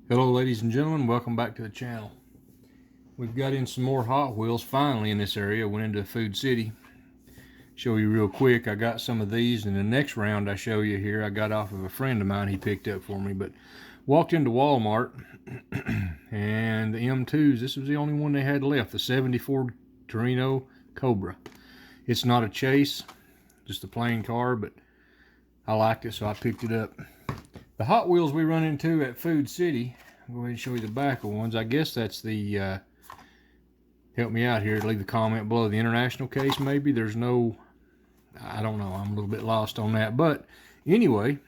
Hello ladies and gentlemen, welcome back to the channel. We've got in some more Hot Wheels finally in this area. Went into Food City. Show you real quick, I got some of these, and the next round I show you here I got off of a friend of mine. He picked up for me, but walked into Walmart and the M2s, this was the only one they had left, the 74 Torino Cobra. It's not a chase, just a plain car, but I liked it, so I picked it up. The Hot Wheels we run into at Food City, I'll go ahead and show you the back of ones. I guess that's the, help me out here, leave a comment below, the international case maybe. There's no, I don't know, I'm a little bit lost on that. But anyway,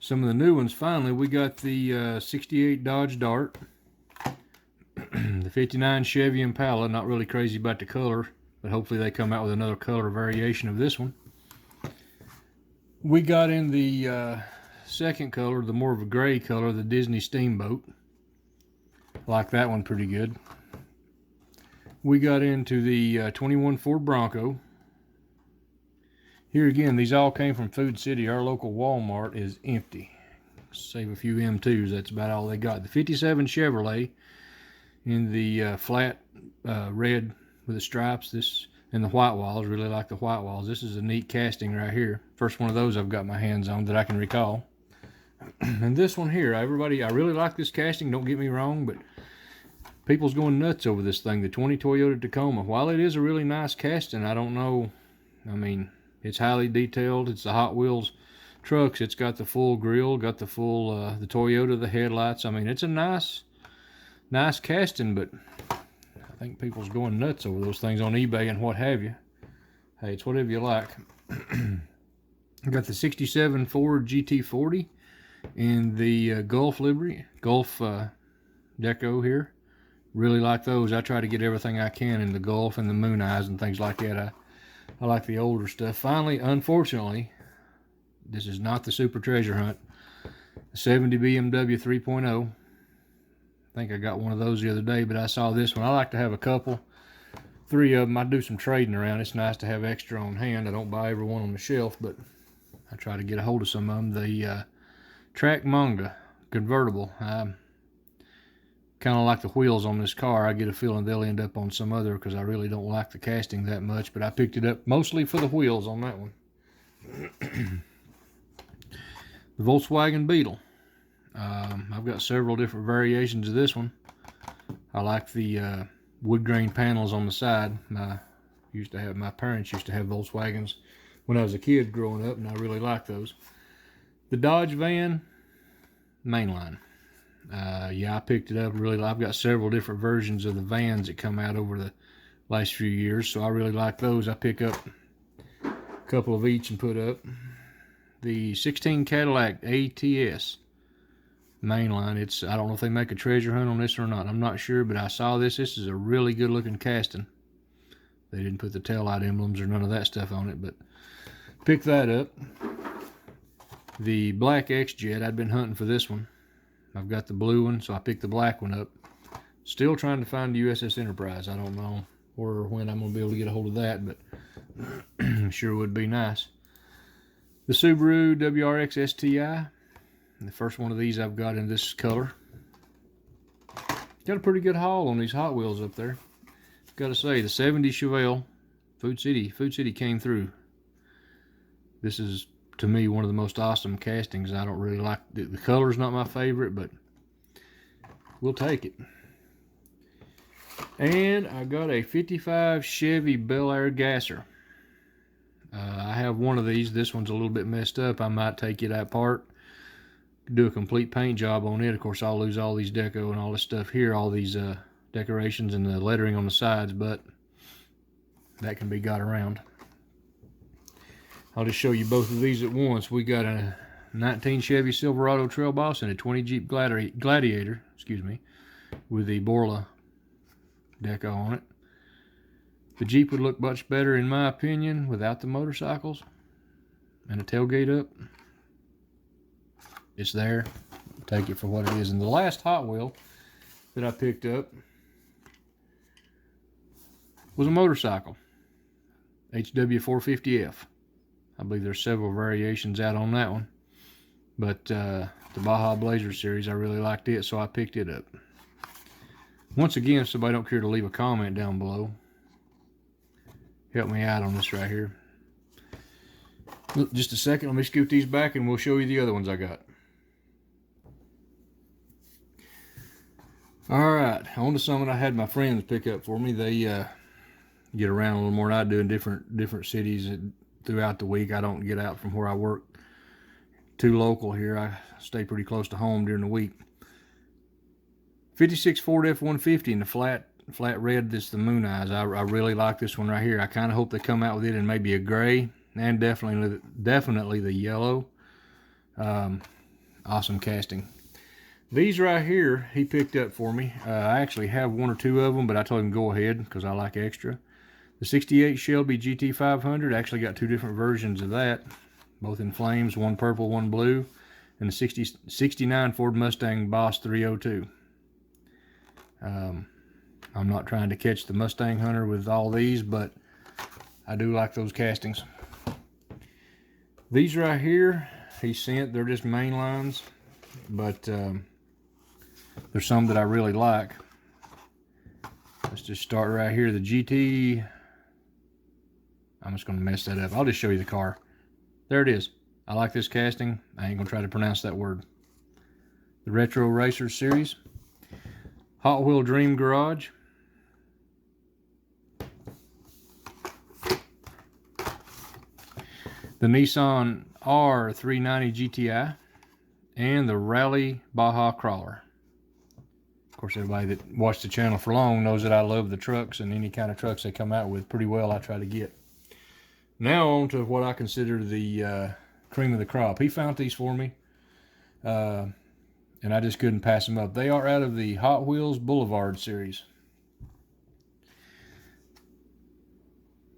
some of the new ones finally. We got the 68 Dodge Dart, the 59 Chevy Impala, not really crazy about the color, but hopefully they come out with another color variation of this one. We got in the second color, the more of a gray color, the Disney Steamboat. Like that one pretty good. We got into the 21 Ford Bronco. Here again, these all came from Food City. Our local Walmart is empty. Save a few M2s, that's about all they got. The 57 Chevrolet in the flat red with the stripes, this and the white walls. Really like the white walls. This is a neat casting right here. First one of those I've got my hands on that I can recall. And this one here, everybody, I really like this casting, don't get me wrong, but people's going nuts over this thing, the 20 Toyota Tacoma. While it is a really nice casting, I don't know, I mean, it's highly detailed. It's the Hot Wheels trucks. It's got the full grill, got the full, the Toyota, the headlights. I mean, it's a nice casting, but I think people's going nuts over those things on eBay and what have you. Hey, it's whatever you like. Got the 67 Ford GT40 in the Gulf livery, Gulf deco here. Really like those. I try to get everything I can in the Gulf and the Moon Eyes and things like that. I like the older stuff. Finally, unfortunately, this is not the Super Treasure Hunt. The 70 BMW 3.0. I think I got one of those the other day, but I saw this one. I like to have a couple, 3 of them. I do some trading around. It's nice to have extra on hand. I don't buy every one on the shelf, but I try to get a hold of some of them. The Track Manga Convertible. I kind of like the wheels on this car. I get a feeling they'll end up on some other because I really don't like the casting that much, but I picked it up mostly for the wheels on that one. The Volkswagen Beetle. I've got several different variations of this one. I like the wood grain panels on the side. My parents used to have Volkswagens when I was a kid growing up, and I really like those. The Dodge van Mainline. Yeah, I picked it up. Really, I've got several different versions of the vans that come out over the last few years, so I really like those. I pick up a couple of each and put up. The 16 Cadillac Ats Mainline. I don't know if they make a treasure hunt on this or not. I'm not sure, but I saw this. This is a really good looking casting. They didn't put the taillight emblems or none of that stuff on it, but pick that up. The black X-Jet, I'd been hunting for this one. I've got the blue one, so I picked the black one up. Still trying to find the USS Enterprise. I don't know where or when I'm going to be able to get a hold of that, but sure would be nice. The Subaru Wrx Sti. The first one of these I've got in this color. Got a pretty good haul on these Hot Wheels up there. Got to say, the 70 Chevelle Food City came through. This is, to me, one of the most awesome castings. I don't really like the color's not my favorite, but we'll take it. And I got a 55 Chevy Bel Air Gasser. I have one of these. This one's a little bit messed up. I might take it apart, do a complete paint job on it. Of course, I'll lose all these deco and all this stuff here, all these decorations and the lettering on the sides, but that can be got around. I'll just show you both of these at once. We got a 19 Chevy Silverado Trail Boss and a 20 Jeep Gladiator, with the Borla deco on it. The Jeep would look much better, in my opinion, without the motorcycles and a tailgate up. It's there. Take it for what it is. And the last Hot Wheel that I picked up was a motorcycle, HW450F. I believe there's several variations out on that one. But the Baja Blazer series, I really liked it, so I picked it up. Once again, if somebody don't care to leave a comment down below, help me out on this right here. Look, just a second, let me scoot these back and we'll show you the other ones I got. Alright, on to some that I had my friends pick up for me. They get around a little more than I do in different cities throughout the week. I don't get out from where I work too local here. I stay pretty close to home during the week. 56 Ford F-150 in the flat red. This is the Moon Eyes. I really like this one right here. I kind of hope they come out with it in maybe a gray and definitely the yellow. Awesome casting. These right here he picked up for me. I actually have one or two of them, but I told him go ahead because I like extra. The 68 Shelby Gt500, actually got two different versions of that, both in flames, one purple, one blue, and the 69 Ford Mustang Boss 302. I'm not trying to catch the Mustang hunter with all these, but I do like those castings. These right here he sent, they're just main lines, but there's some that I really like. Let's just start right here. The GT, I'm just going to mess that up. I'll just show you the car. There it is. I like this casting. I ain't going to try to pronounce that word. The Retro Racers series. Hot Wheel Dream Garage. The Nissan R390 GTI. And the Rally Baja Crawler. Of course, everybody that watched the channel for long knows that I love the trucks, and any kind of trucks they come out with pretty well I try to get. Now on to what I consider the cream of the crop. He found these for me, and I just couldn't pass them up. They are out of the Hot Wheels Boulevard series.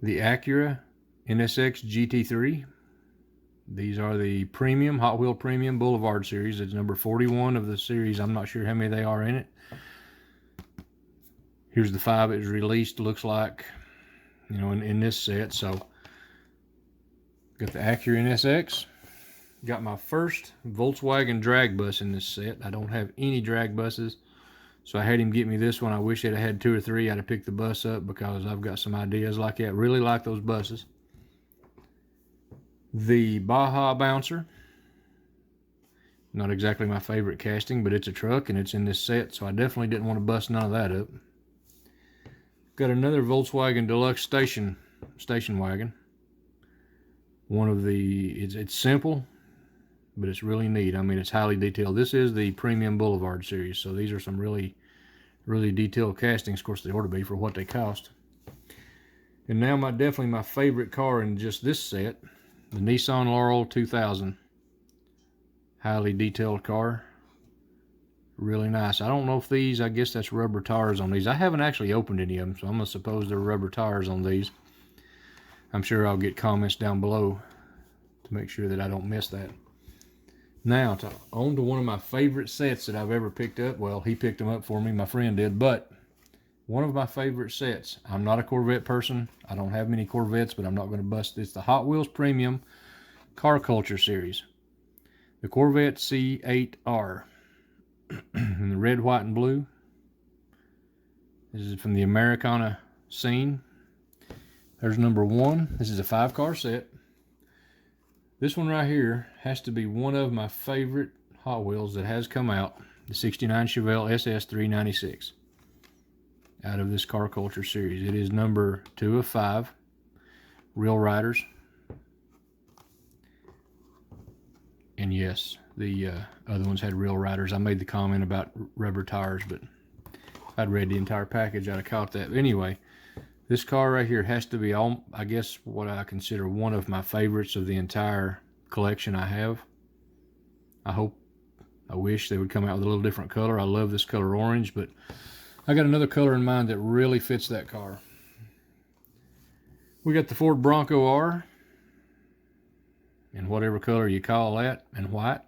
The Acura NSX GT3. These are the premium, Hot Wheel Premium Boulevard series. It's number 41 of the series. I'm not sure how many they are in it. Here's the 5 it was released, looks like, you know, in this set. So, got the Acura NSX. Got my first Volkswagen drag bus in this set. I don't have any drag buses, so I had him get me this one. I wish I'd had 2 or 3. I'd have picked the bus up because I've got some ideas like that. Really like those buses. The Baja Bouncer. Not exactly my favorite casting, but it's a truck and it's in this set, so I definitely didn't want to bust none of that up. Got another Volkswagen Deluxe station wagon. One of the, it's simple, but it's really neat. I mean, it's highly detailed. This is the Premium Boulevard series, so these are some really detailed castings. Of course, they ought to be for what they cost. And now definitely my favorite car in just this set, the Nissan Laurel 2000. Highly detailed car. Really nice. I don't know if these, I guess that's rubber tires on these. I haven't actually opened any of them, so I'm going to suppose they're rubber tires on these. I'm sure I'll get comments down below to make sure that I don't miss that. Now, on to one of my favorite sets that I've ever picked up. Well, he picked them up for me, my friend did, but one of my favorite sets. I'm not a Corvette person. I don't have many Corvettes, but I'm not going to bust this. The Hot Wheels Premium Car Culture series. The Corvette C8R. In the red, white, and blue. This is from the Americana scene. There's number 1. This is a 5-car set. This one right here has to be one of my favorite Hot Wheels that has come out. The 69 Chevelle SS 396. Out of this Car Culture series. It is number 2 of 5. Real Riders. And yes, the other ones had real riders. I made the comment about rubber tires, but if I'd read the entire package, I'd have caught that. But anyway, this car right here has to be, I guess, what I consider one of my favorites of the entire collection I have. I wish they would come out with a little different color. I love this color orange, but I got another color in mind that really fits that car. We got the Ford Bronco R. In whatever color you call that, and white.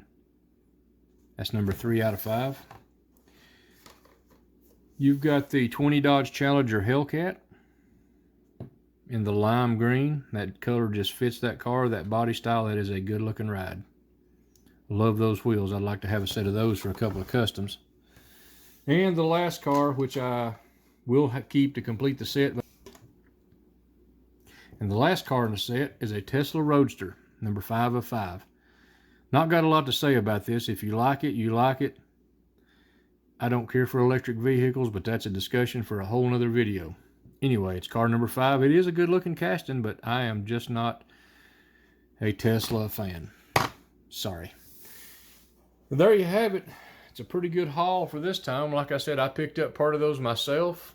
That's number 3 out of 5. You've got the 20 Dodge Challenger Hellcat in the lime green. That color just fits that car, that body style. That is a good looking ride. Love those wheels. I'd like to have a set of those for a couple of customs. And the last car, which I will keep to complete the set. And the last car in the set is a Tesla Roadster, number 5 of 5. Not got a lot to say about this. If you like it, you like it. I don't care for electric vehicles, but that's a discussion for a whole nother video. Anyway, it's car number 5. It is a good looking casting, but I am just not a Tesla fan. Sorry. But there you have it. It's a pretty good haul for this time. Like I said, I picked up part of those myself.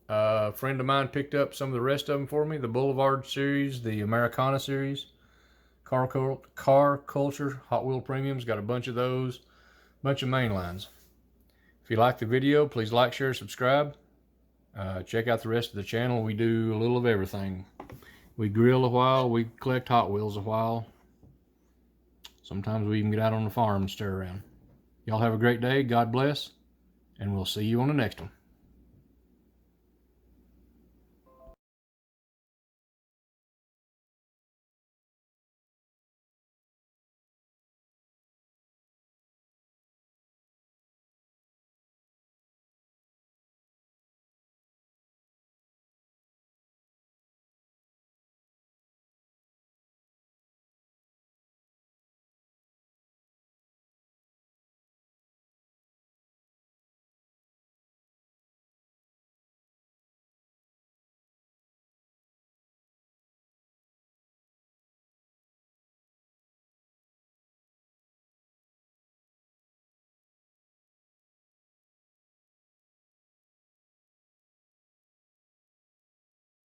A friend of mine picked up some of the rest of them for me. The Boulevard series, the Americana series, Car Culture, Hot Wheel Premiums, got a bunch of those, bunch of mainlines. If you like the video, please like, share, subscribe. Check out the rest of the channel. We do a little of everything. We grill a while, we collect Hot Wheels a while. Sometimes we even get out on the farm and stir around. Y'all have a great day, God bless, and we'll see you on the next one.